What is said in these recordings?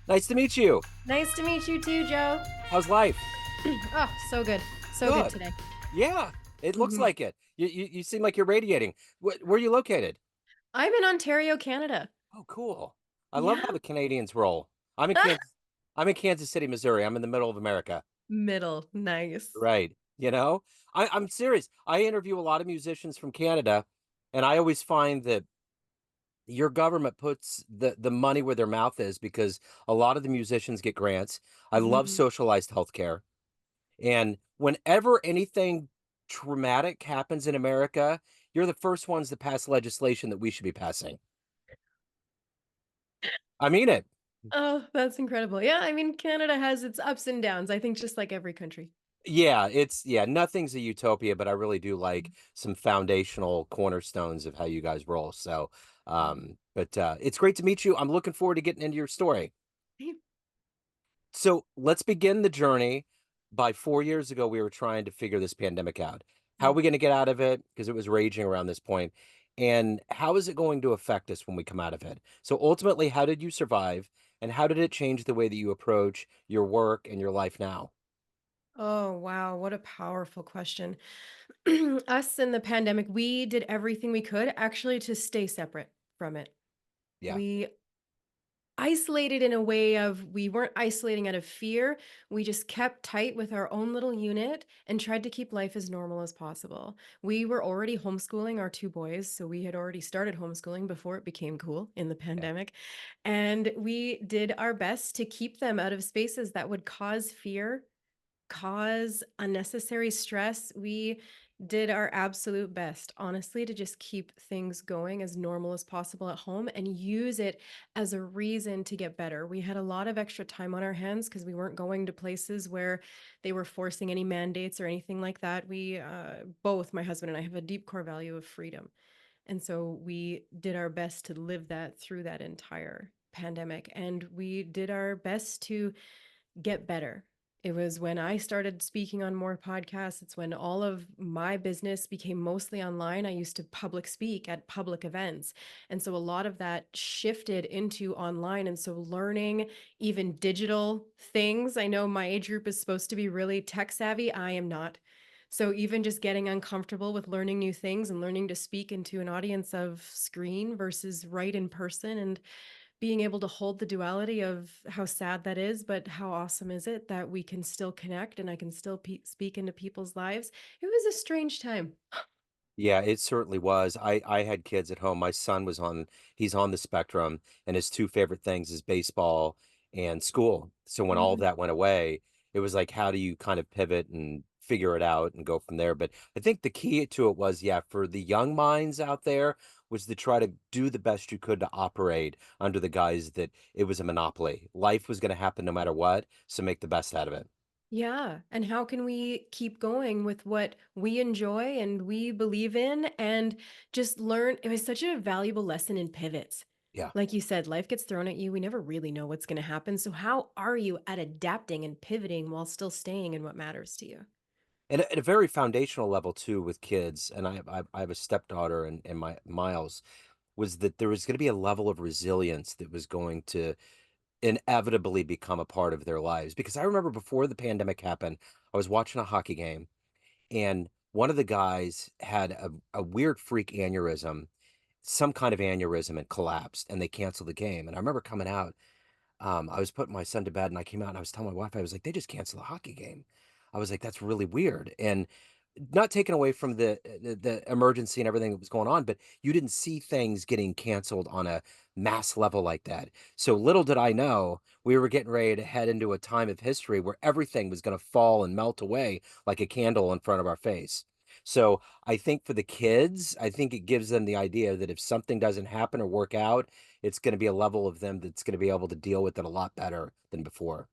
Nice to meet you. Nice to meet you too, Joe. How's life? Oh, so good. So good Good. today. Yeah, it looks hmm like it. You seem like you're radiating. Where are you located? I'm in Ontario, Canada. Oh, cool. I love how Yeah. the Canadians roll. I'm in Kansas. I'm in Kansas City, Missouri. I'm in the middle of America. Middle. Nice. Right. I'm serious. I interview a lot of musicians from Canada, and I always find that your government puts the money where their mouth is because a lot of the musicians get grants. I love hmm socialized healthcare. And whenever anything traumatic happens in America, you're the first ones to pass legislation that we should be passing. I mean it. Oh, that's incredible. Yeah, I mean, Canada has its ups and downs, I think, just like every country. Yeah, nothing's a utopia, but I really do like some foundational cornerstones of how you guys roll. So, but it's great to meet you. I'm looking forward to getting into your story. So let's begin the journey. By 4 years ago, we were trying to figure this pandemic out. How are we going to get out of it? Because it was raging around this point. And how is it going to affect us when we come out of it? So ultimately, how did you survive? And how did it change the way that you approach your work and your life now? Oh, wow. What a powerful question. Us in the pandemic, we did everything we could actually to stay separate from it. Yeah. We isolated in a way of we weren't isolating out of fear. We just kept tight with our own little unit and tried to keep life as normal as possible. We were already homeschooling our two boys, so we had already started homeschooling before it became cool in the Yeah. pandemic. And we did our best to keep them out of spaces that would cause fear, cause unnecessary stress. We did our absolute best, honestly, to just keep things going as normal as possible at home and use it as a reason to get better. We had a lot of extra time on our hands because we weren't going to places where they were forcing any mandates or anything like that. We both, my husband and I, have a deep core value of freedom. And so we did our best to live that through that entire pandemic. And we did our best to get better. It was when I started speaking on more podcasts. It's when all of my business became mostly online. I used to public speak at public events. And so a lot of that shifted into online. And so learning even digital things. I know my age group is supposed to be really tech savvy. I am not. So even just getting uncomfortable with learning new things and learning to speak into an audience of screen versus right in person and being able to hold the duality of how sad that is, but how awesome is it that we can still connect and I can still speak into people's lives. It was a strange time. Yeah, it certainly was. I had kids at home. My son he's on the spectrum, and his two favorite things is baseball and school. So when all of Mhm. that went away, it was like, how do you kind of pivot and figure it out and go from there? But I think the key to it was, yeah, for the young minds out there, was to try to do the best you could to operate under the guise that it was a monopoly. Life was going to happen no matter what, so make the best out of it. Yeah. And how can we keep going with what we enjoy and we believe in and just learn? It was such a valuable lesson in pivots. Yeah. Like you said, life gets thrown at you. We never really know what's going to happen. So, how are you at adapting and pivoting while still staying in what matters to you? And at a very foundational level too with kids, and I have a stepdaughter and my Miles, was that there was going to be a level of resilience that was going to inevitably become a part of their lives. Because I remember before the pandemic happened, I was watching a hockey game, and one of the guys had a weird freak aneurysm, some kind of aneurysm, and collapsed, and they canceled the game. And I remember coming out, I was putting my son to bed and I came out and I was telling my wife, I was like, they just canceled a hockey game. I was like, that's really weird. And not taken away from the emergency and everything that was going on, but you didn't see things getting canceled on a mass level like that. So little did I know we were getting ready to head into a time of history where everything was going to fall and melt away like a candle in front of our face. So I think for the kids, I think it gives them the idea that if something doesn't happen or work out, it's going to be a level of them that's going to be able to deal with it a lot better than before.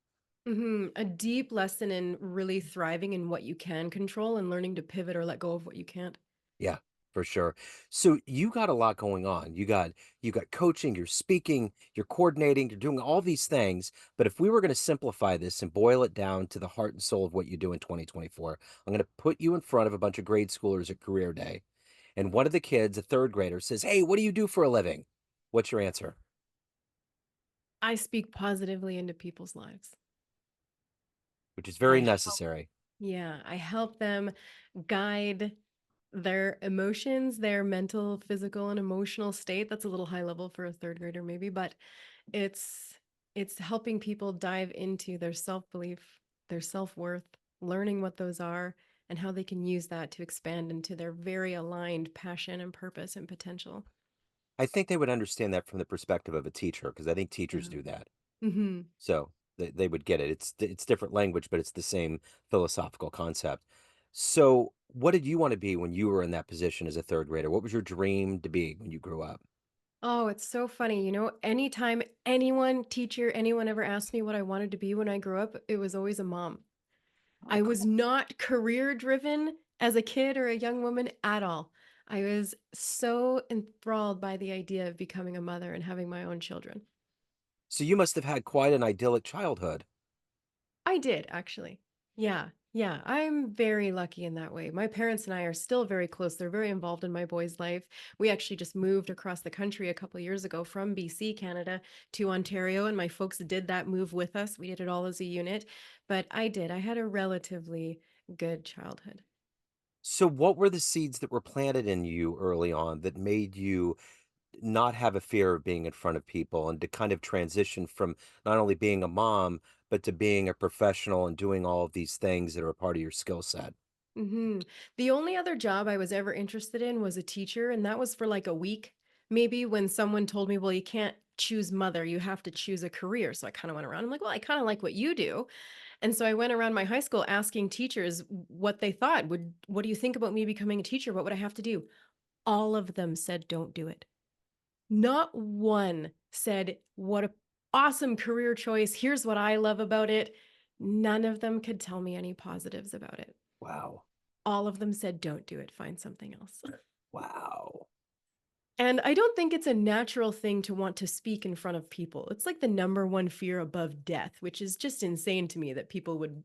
A deep lesson in really thriving in what you can control and learning to pivot or let go of what you can't. Yeah, for sure. So you got a lot going on. You got coaching, you're speaking, you're coordinating, you're doing all these things. But if we were going to simplify this and boil it down to the heart and soul of what you do in 2024, I'm going to put you in front of a bunch of grade schoolers at career day. And one of the kids, a third grader, says, "Hey, what do you do for a living?" What's your answer? I speak positively into people's lives. which is I very help necessary. Yeah, I help them guide their emotions, their mental, physical, and emotional state. That's a little high level for a third grader maybe, but it's it's helping people dive into their self-belief, their self-worth, learning what those are and how they can use that to expand into their very aligned passion and purpose and potential. I think they would understand that from the perspective of a teacher, because I think teachers Yeah. do that. Mhm. So they would get it. It's different language, but it's the same philosophical concept. So, what did you want to be when you were in that position as a third grader? What was your dream to be when you grew up? Oh, it's so funny. Anytime anyone, teacher, anyone ever asked me what I wanted to be when I grew up, it was always a mom. I Okay. was not career driven as a kid or a young woman at all. I was so enthralled by the idea of becoming a mother and having my own children. So you must have had quite an idyllic childhood. I did, actually. Yeah. Yeah. I'm very lucky in that way. My parents and I are still very close. They're very involved in my boy's life. We actually just moved across the country a couple years ago from BC, Canada to Ontario, and my folks did that move with us. We did it all as a unit, but I did. I had a relatively good childhood. So what were the seeds that were planted in you early on that made you not have a fear of being in front of people and to kind of transition from not only being a mom, but to being a professional and doing all of these things that are a part of your skill set? The only other job I was ever interested in was a teacher, and that was for like a week. Maybe when someone told me, well, you can't choose mother, you have to choose a career. So I kind of went around. I'm like, well, I kind of like what you do. And so I went around my high school asking teachers what they thought. What do you think about me becoming a teacher? What would I have to do? All of them said, don't do it. Not one said, what a awesome career choice. Here's what I love about it. None of them could tell me any positives about it. Wow. All of them said, don't do it, find something else. Wow. And I don't think it's a natural thing to want to speak in front of people. It's like the number one fear above death, which is just insane to me that people would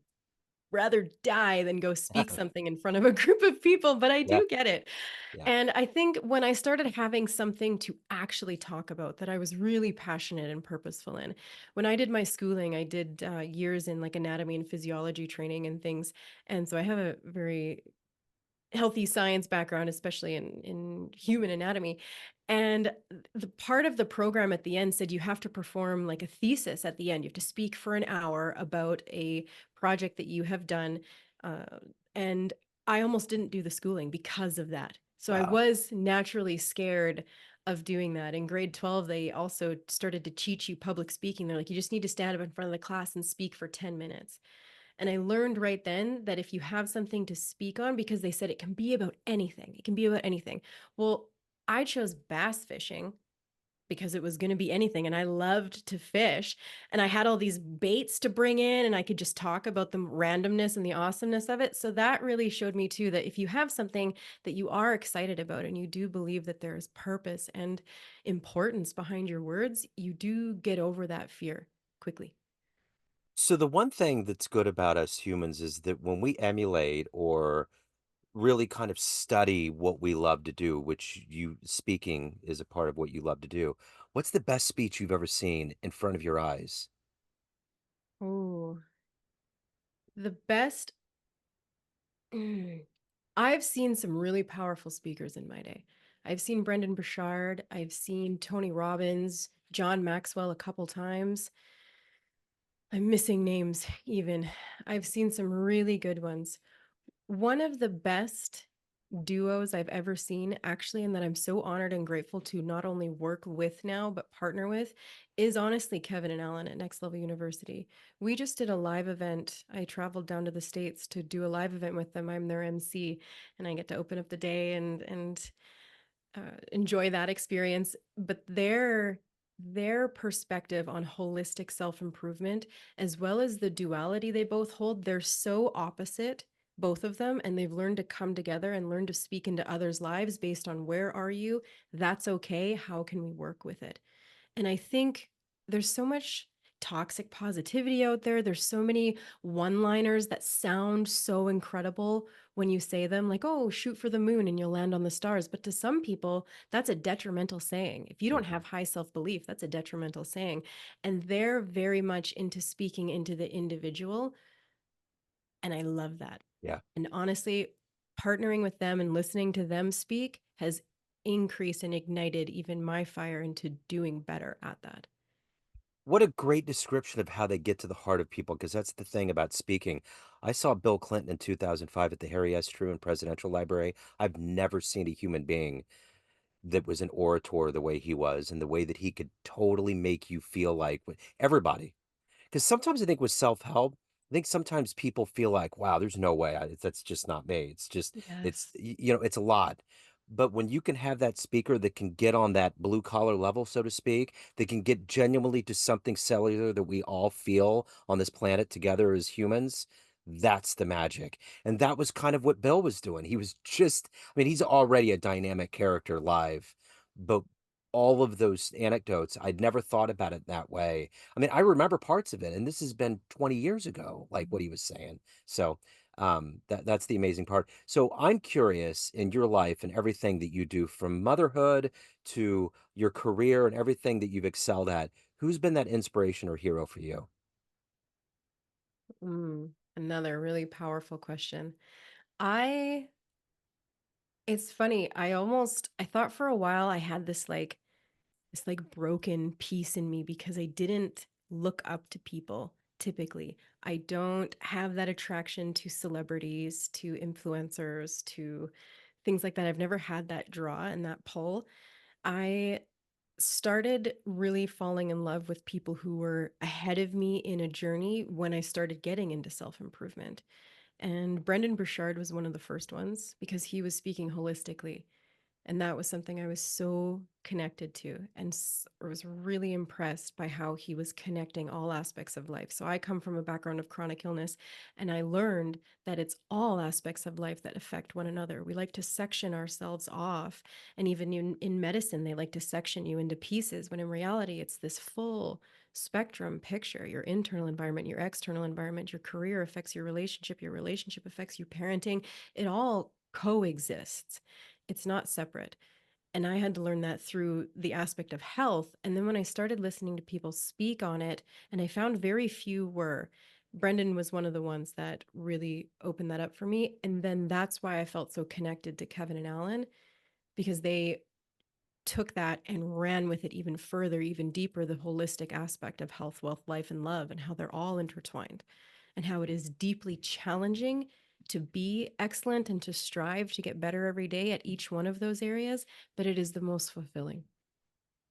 rather die than go speak something in front of a group of people, but I Yeah. do get it. Yeah. And I think when I started having something to actually talk about that I was really passionate and purposeful in, when I did my schooling, I did years in like anatomy and physiology training and things. And so I have a very healthy science background, especially in human anatomy. And the part of the program at the end said you have to perform like a thesis at the end. You have to speak for an hour about a project that you have done. Uh, and I almost didn't do the schooling because of that. So I Wow. was naturally scared of doing that. In grade 12, they also started to teach you public speaking. They're like, you just need to stand up in front of the class and speak for 10 minutes. And I learned right then that if you have something to speak on, because they said it can be about anything, it can be about anything. Well, I chose bass fishing because it was going to be anything. And I loved to fish. And I had all these baits to bring in, and I could just talk about the randomness and the awesomeness of it. So that really showed me too that if you have something that you are excited about and you do believe that there is purpose and importance behind your words, you do get over that fear quickly. So the one thing that's good about us humans is that when we emulate or really kind of study what we love to do, which you speaking is a part of what you love to do. What's the best speech you've ever seen in front of your eyes? Oh, the best. I've seen some really powerful speakers in my day. I've seen Brendan Burchard, I've seen Tony Robbins, John Maxwell a couple times. I'm missing names even. I've seen some really good ones. One of the best duos I've ever seen, actually, and that I'm so honored and grateful to not only work with now, but partner with, is honestly Kevin and Alan at Next Level University. We just did a live event. I traveled down to the States to do a live event with them. I'm their MC, and I get to open up the day and enjoy that experience. But their perspective on holistic self-improvement, as well as the duality they both hold, they're so opposite, both of them, and they've learned to come together and learn to speak into others' lives based on where are you? That's okay. How can we work with it? And I think there's so much toxic positivity out there. There's so many one liners that sound so incredible when you say them, like, oh, shoot for the moon and you'll land on the stars. But to some people, that's a detrimental saying. If you don't Mhm. have high self belief, that's a detrimental saying. And they're very much into speaking into the individual. And I love that. Yeah. And honestly, partnering with them and listening to them speak has increased and ignited even my fire into doing better at that. What a great description of how they get to the heart of people, because that's the thing about speaking. I saw Bill Clinton in 2005 at the Harry S. Truman Presidential Library. I've never seen a human being that was an orator the way he was and the way that he could totally make you feel like everybody. Because sometimes I think with self-help, I think sometimes people feel like, "Wow, there's no way. That's just not me." It's just, Yes. it's a lot. But when you can have that speaker that can get on that blue collar level, so to speak, that can get genuinely to something cellular that we all feel on this planet together as humans, that's the magic. And that was kind of what Bill was doing. He was just, I mean, he's already a dynamic character live, but all of those anecdotes, I'd never thought about it that way. I mean, I remember parts of it, and this has been 20 years ago, like what he was saying. So, that's the amazing part. So I'm curious in your life and everything that you do from motherhood to your career and everything that you've excelled at, who's been that inspiration or hero for you? Another really powerful question. I It's funny, I thought for a while I had this broken piece in me because I didn't look up to people typically. I don't have that attraction to celebrities, to influencers, to things like that. I've never had that draw and that pull. I started really falling in love with people who were ahead of me in a journey when I started getting into self-improvement. And Brendan Burchard was one of the first ones because he was speaking holistically. And that was something I was so connected to and was really impressed by how he was connecting all aspects of life. So I come from a background of chronic illness, and I learned that it's all aspects of life that affect one another. We like to section ourselves off. And even in medicine, they like to section you into pieces, when in reality, it's this full spectrum picture. Your internal environment, your external environment, your career affects your relationship affects your parenting. It all coexists. It's not separate. And I had to learn that through the aspect of health. And then when I started listening to people speak on it, and I found very few were, Brendan was one of the ones that really opened that up for me. And then that's why I felt so connected to Kevin and Alan, because they took that and ran with it even further, even deeper, the holistic aspect of health, wealth, life, and love, and how they're all intertwined, and how it is deeply challenging to be excellent and to strive to get better every day at each one of those areas, but it is the most fulfilling.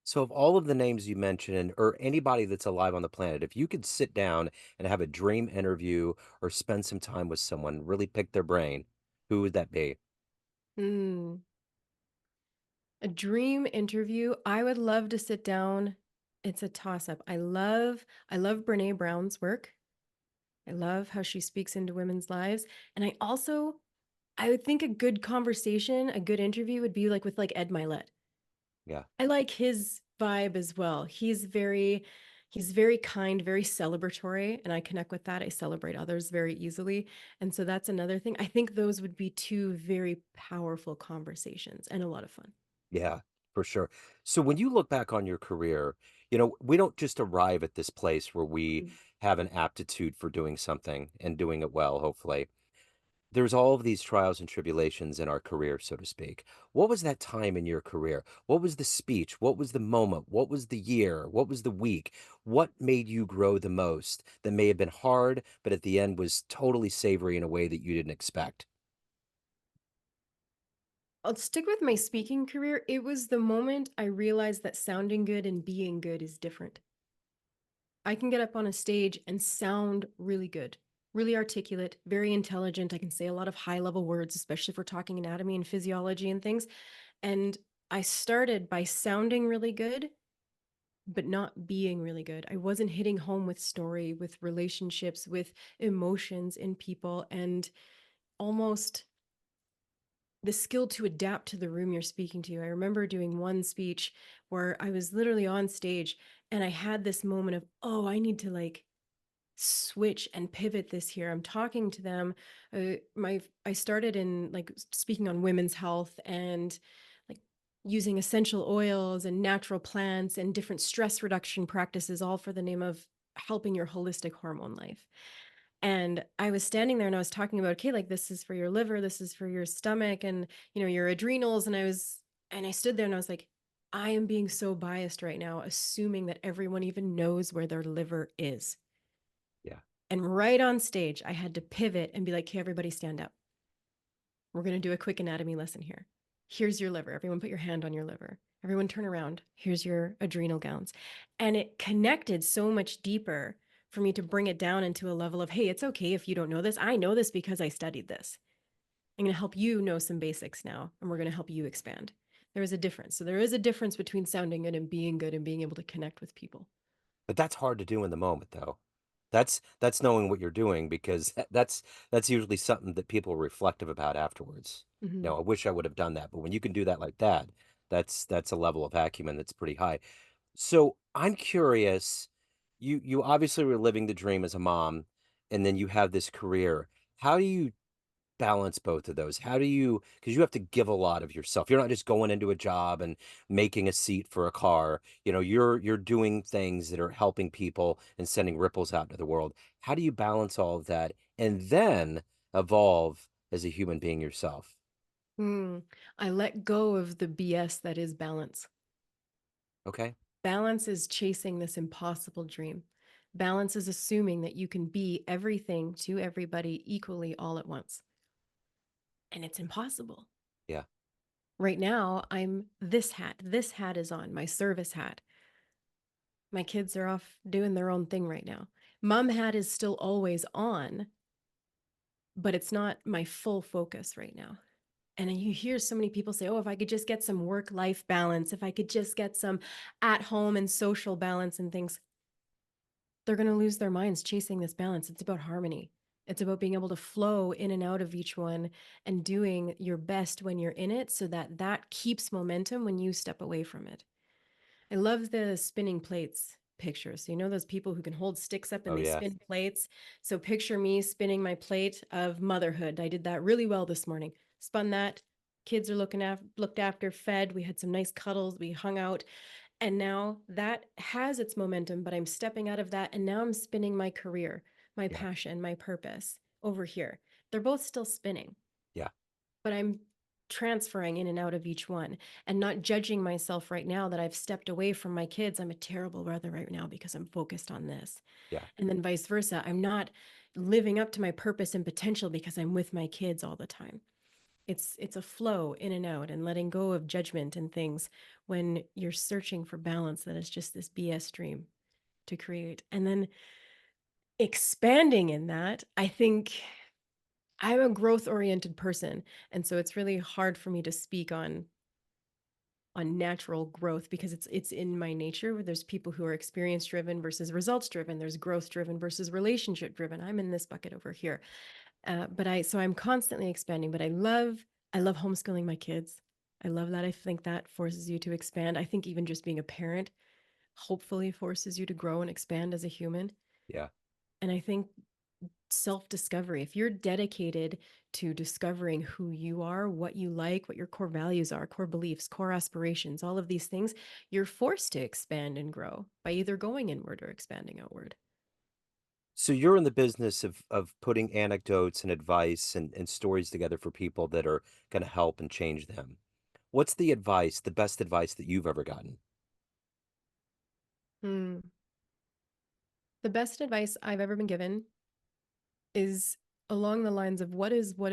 So, of all of the names you mentioned, or anybody that's alive on the planet, if you could sit down and have a dream interview or spend some time with someone, really pick their brain, who would that be? Mm. A dream interview. I would love to sit down. It's a toss up. I love Brene Brown's work. I love how she speaks into women's lives. And I would think a good conversation, a good interview would be like with like Ed Milet. Yeah. I like his vibe as well. He's very kind, very celebratory, and I connect with that. I celebrate others very easily. And so that's another thing. I think those would be two very powerful conversations and a lot of fun. Yeah, for sure. So when you look back on your career, we don't just arrive at this place where we Mm. have an aptitude for doing something and doing it well, hopefully. There's all of these trials and tribulations in our career, so to speak. What was that time in your career? What was the speech? What was the moment? What was the year? What was the week? What made you grow the most that may have been hard, but at the end was totally savory in a way that you didn't expect? I'll stick with my speaking career. It was the moment I realized that sounding good and being good is different. I can get up on a stage and sound really good, really articulate, very intelligent. I can say a lot of high level words, especially if we're talking anatomy and physiology and things. And I started by sounding really good, but not being really good. I wasn't hitting home with story, with relationships, with emotions in people, and almost the skill to adapt to the room you're speaking to. I remember doing one speech where I was literally on stage and I had this moment of, oh, I need to like switch and pivot this year. I'm talking to them. I started in like speaking on women's health and like using essential oils and natural plants and different stress reduction practices, all for the name of helping your holistic hormone life. And I was standing there and I was talking about, okay, like this is for your liver, this is for your stomach and, your adrenals. And I stood there and I was like, I am being so biased right now, assuming that everyone even knows where their liver is. Yeah. And right on stage, I had to pivot and be like, okay, everybody stand up. We're going to do a quick anatomy lesson here. Here's your liver. Everyone put your hand on your liver. Everyone turn around. Here's your adrenal glands. And it connected so much deeper for me to bring it down into a level of, hey, it's okay if you don't know this. I know this because I studied this. I'm going to help you know some basics now, and we're going to help you expand. There is a difference. So there is a difference between sounding good and being able to connect with people. But that's hard to do in the moment, though. That's knowing what you're doing because that's usually something that people are reflective about afterwards. Mm-hmm. I wish I would have done that, but when you can do that like that, that's a level of acumen that's pretty high. So I'm curious, you obviously were living the dream as a mom, and then you have this career. How do you balance both of those? How do you, because you have to give a lot of yourself. You're not just going into a job and making a seat for a car. You're doing things that are helping people and sending ripples out into the world. How do you balance all of that and then evolve as a human being yourself? I let go of the BS that is balance. Okay. Balance is chasing this impossible dream. Balance is assuming that you can be everything to everybody equally all at once. And it's impossible. Yeah. Right now, I'm this hat. This hat is on, my service hat. My kids are off doing their own thing right now. Mom hat is still always on, but it's not my full focus right now. And you hear so many people say, oh, if I could just get some work life balance, if I could just get some at home and social balance and things, they're going to lose their minds chasing this balance. It's about harmony. It's about being able to flow in and out of each one and doing your best when you're in it so that that keeps momentum when you step away from it. I love the spinning plates picture. So, those people who can hold sticks up and Oh, they yeah. spin plates. So, picture me spinning my plate of motherhood. I did that really well this morning. Spun that. Kids are looked after, fed. We had some nice cuddles. We hung out. And now that has its momentum, but I'm stepping out of that. And now I'm spinning my career, my Yeah. passion, my purpose over here. They're both still spinning, Yeah. but I'm transferring in and out of each one and not judging myself right now that I've stepped away from my kids. I'm a terrible mother right now because I'm focused on this. Yeah. And then vice versa. I'm not living up to my purpose and potential because I'm with my kids all the time. It's a flow in and out and letting go of judgment and things when you're searching for balance that is just this BS dream to create. And then expanding in that, I think I'm a growth oriented person. And so it's really hard for me to speak on natural growth because it's in my nature where there's people who are experience driven versus results driven, there's growth driven versus relationship driven. I'm in this bucket over here. So I'm constantly expanding, but I love homeschooling my kids. I love that. I think that forces you to expand. I think even just being a parent hopefully forces you to grow and expand as a human. Yeah. And I think self discovery, if you're dedicated to discovering who you are, what you like, what your core values are, core beliefs, core aspirations, all of these things, you're forced to expand and grow by either going inward or expanding outward. So you're in the business of putting anecdotes and advice and stories together for people that are going to help and change them. What's the advice, the best advice that you've ever gotten? Hmm. The best advice I've ever been given is along the lines of what is what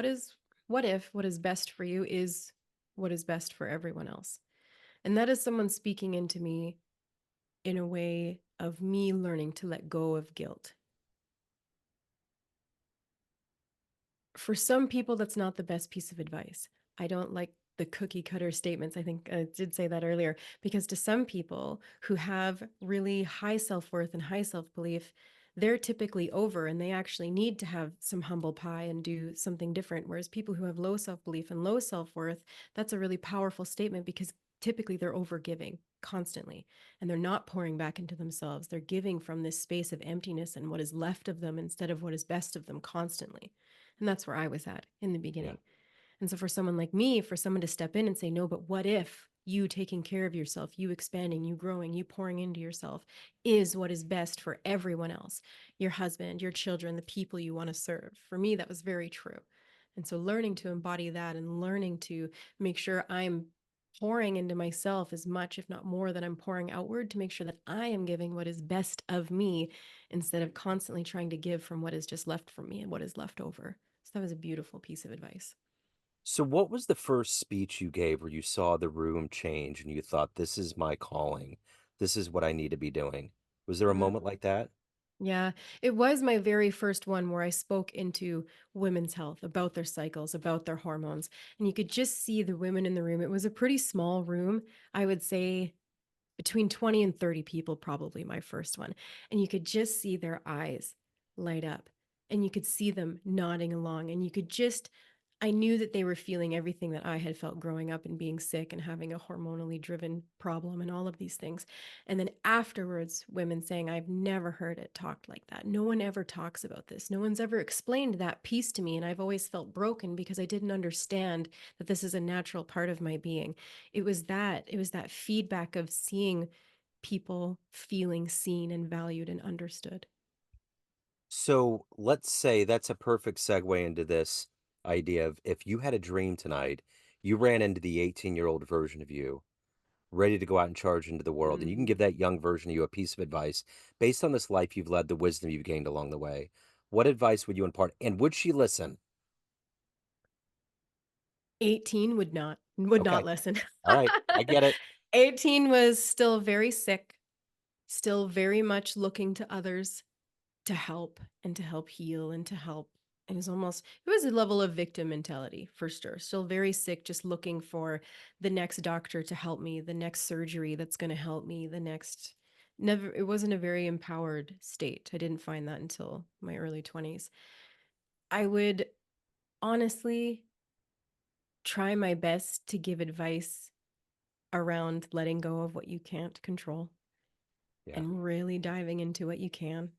is best for you is what is best for everyone else. And that is someone speaking into me in a way of me learning to let go of guilt. For some people, that's not the best piece of advice. I don't like the cookie cutter statements. I think I did say that earlier, because to some people who have really high self worth and high self belief, they're typically over and they actually need to have some humble pie and do something different. Whereas people who have low self belief and low self worth, that's a really powerful statement because typically they're over giving. constantly, and they're not pouring back into themselves. They're giving from this space of emptiness and what is left of them instead of what is best of them constantly. And that's where I was at in the Yeah. beginning. And so for someone like me, for someone to step in and say, no, but what if you taking care of yourself, you expanding, you growing, you pouring into yourself is what is best for everyone else, your husband, your children, the people you want to serve. For me, that was very true. And so learning to embody that and learning to make sure I'm pouring into myself as much, if not more, than I'm pouring outward to make sure that I am giving what is best of me instead of constantly trying to give from what is just left from me and what is left over. So that was a beautiful piece of advice. So what was the first speech you gave where you saw the room change and you thought, this is my calling? This is what I need to be doing? Was there a moment like that? Yeah, it was my very first one where I spoke into women's health, about their cycles, about their hormones. And you could just see the women in the room. It was a pretty small room. I would say between 20 and 30 people, probably my first one. And you could just see their eyes light up and you could see them nodding along. And you could just, I knew that they were feeling everything that I had felt growing up and being sick and having a hormonally driven problem and all of these things. And then afterwards, women saying, I've never heard it talked like that. No one ever talks about this. No one's ever explained that piece to me. And I've always felt broken because I didn't understand that this is a natural part of my being. It was that feedback of seeing people feeling seen and valued and understood. So let's say that's a perfect segue into this idea of if you had a dream tonight, you ran into the 18-year-old version of you, ready to go out and charge into the world, and you can Mhm. give that young version of you a piece of advice based on this life you've led, the wisdom you've gained along the way. What advice would you impart? And would she listen? 18 would not Okay. listen. All right. I get it. 18 was still very sick, still very much looking to others to help and to help heal and to help. It was a level of victim mentality for sure. Still very sick, just looking for the next doctor to help me, the next surgery that's going to help me, the next. Never, it wasn't a very empowered state. I didn't find that until my early 20s. I would honestly try my best to give advice around letting go of what you can't control Yeah. and really diving into what you can.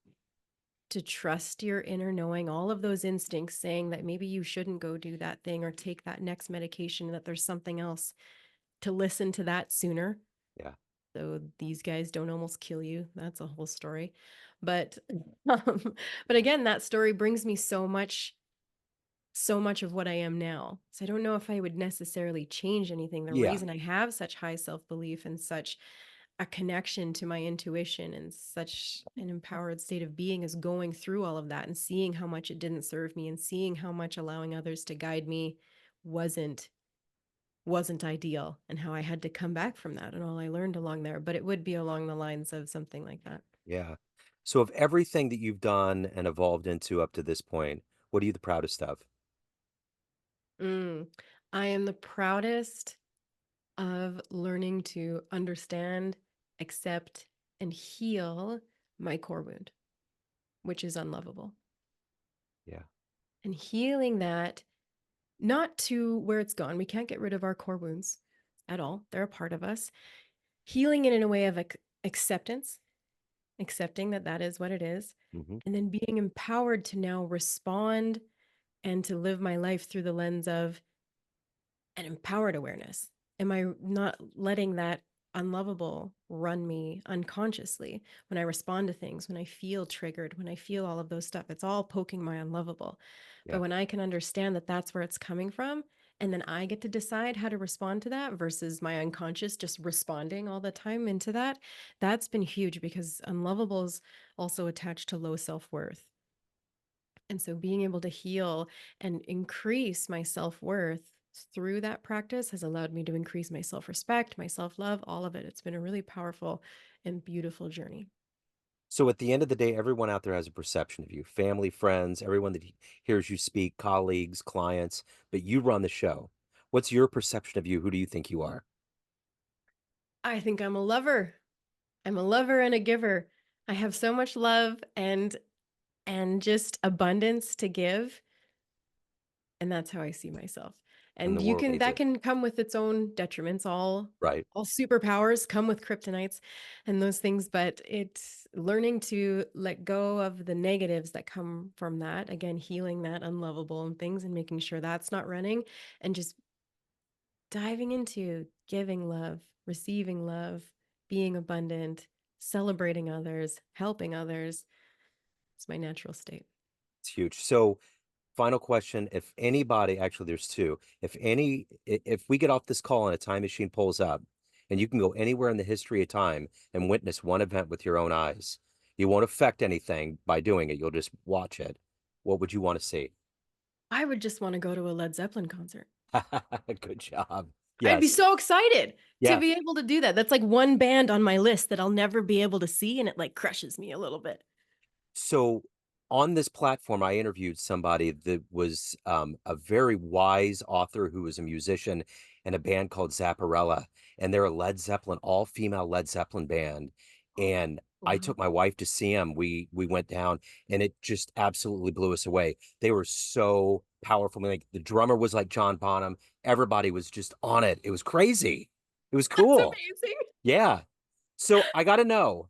To trust your inner knowing, all of those instincts saying that maybe you shouldn't go do that thing or take that next medication, that there's something else, to listen to that sooner. Yeah. So these guys don't almost kill you. That's a whole story. But but again, that story brings me so much of what I am now. So I don't know if I would necessarily change anything. The Yeah. reason I have such high self-belief and such a connection to my intuition and such an empowered state of being is going through all of that and seeing how much it didn't serve me and seeing how much allowing others to guide me wasn't wasn't ideal and how I had to come back from that and all I learned along there. But it would be along the lines of something like that. Yeah. So of everything that you've done and evolved into up to this point, what are you the proudest of? Mm. I am the proudest of learning to understand, accept, and heal my core wound, which is unlovable. Yeah. And healing that, not to where it's gone. We can't get rid of our core wounds at all. They're a part of us. Healing it in a way of acceptance, accepting that that is what it is, Hmm. and then being empowered to now respond and to live my life through the lens of an empowered awareness. Am I not letting that unlovable run me unconsciously when I respond to things, when I feel triggered, when I feel all of those stuff? It's all poking my unlovable. But Yeah. when I can understand that that's where it's coming from, and then I get to decide how to respond to that versus my unconscious just responding all the time into that, that's been huge because unlovable is also attached to low self worth. And so being able to heal and increase my self-worth through that practice has allowed me to increase my self-respect, my self-love, all of it. It's been a really powerful and beautiful journey. So at the end of the day, everyone out there has a perception of you, family, friends, everyone that hears you speak, colleagues, clients, but you run the show. What's your perception of you? Who do you think you are? I think I'm a lover. I'm a lover and a giver. I have so much love and just abundance to give, and that's how I see myself. and And the you world can needs that it. can come with its own detriments. Right. All superpowers come with kryptonites and those things, but it's learning to let go of the negatives that come from that. Again, healing that unlovable and things and making sure that's not running and just diving into giving love, receiving love, being abundant, celebrating others, helping others. It's my natural state. It's huge. So, final question, if anybody, actually there's two, if we get off this call and a time machine pulls up and you can go anywhere in the history of time and witness one event with your own eyes, you won't affect anything by doing it. You'll just watch it. What would you want to see? I would just want to go to a Led Zeppelin concert. Good job. I'd be Yes. so excited to Yeah. be able to do that. That's like one band on my list that I'll never be able to see, and it like crushes me a little bit. So on this platform, I interviewed somebody that was a very wise author who was a musician in a band called Zapparella, and they're a Led Zeppelin, all female Led Zeppelin band. And I Wow. took my wife to see them. We went down, and it just absolutely blew us away. They were so powerful. I mean, like the drummer was like John Bonham. Everybody was just on it. It was crazy. It was That's cool. amazing. Yeah. So I got to know,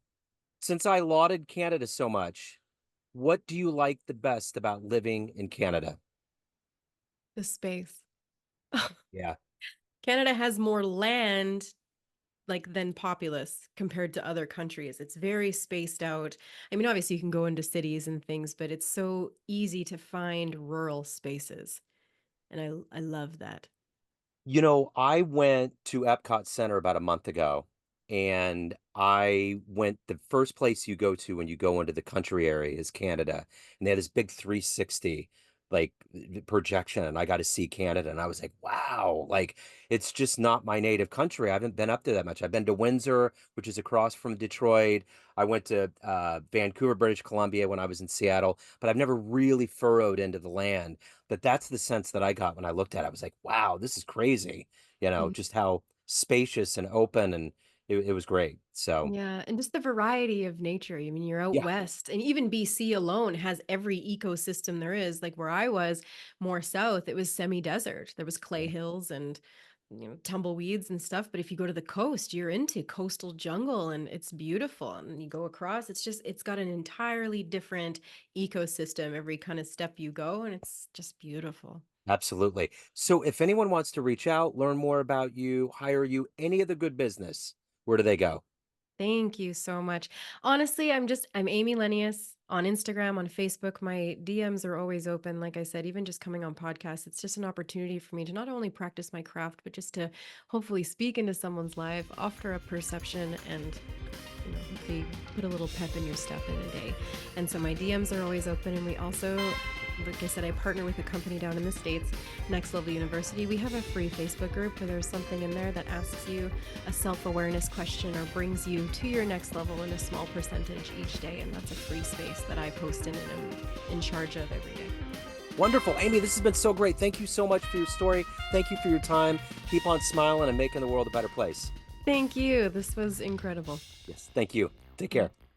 since I lauded Canada so much, what do you like the best about living in Canada? The space. Yeah. Canada has more land like than populace compared to other countries. It's very spaced out. I mean, obviously you can go into cities and things, but it's so easy to find rural spaces. And I love that. You know, I went to Epcot Center about a month ago, and I went the first place you go to when you go into the country area is Canada. And they had this big 360 like projection, and I got to see Canada, and I was like, wow, like it's just not my native country. I haven't been up there that much. I've been to Windsor, which is across from Detroit. I went to Vancouver, British Columbia when I was in Seattle, but I've never really furrowed into the land. But that's the sense that I got when I looked at it. I was like, wow, this is crazy. Just how spacious and open, and it was great. So, Yeah, and just the variety of nature. I mean, you're out yeah, west, and even BC alone has every ecosystem there is. Like where I was more south, it was semi-desert. There was clay yeah, hills and tumbleweeds and stuff. But if you go to the coast, you're into coastal jungle, and it's beautiful. And you go across, it's got an entirely different ecosystem every kind of step you go, and it's just beautiful. absolutely. So, if anyone wants to reach out, learn more about you, hire you, any of the good business, where do they go? Thank you so much. Honestly, I'm Amy Lenius on Instagram, on Facebook. My DMs are always open. Like I said, even just coming on podcasts, it's just an opportunity for me to not only practice my craft, but just to hopefully speak into someone's life, offer a perception, and hopefully put a little pep in your step in a day. And so my DMs are always open. And we also, like I said, I partner with a company down in the States, Next Level University. We have a free Facebook group where there's something in there that asks you a self awareness question or brings you to your next level in a small percentage each day. And that's a free space that I post in and am in charge of every day. Wonderful. Amy, this has been so great. Thank you so much for your story. Thank you for your time. Keep on smiling and making the world a better place. Thank you. This was incredible. Yes. Thank you. Take Yeah. care.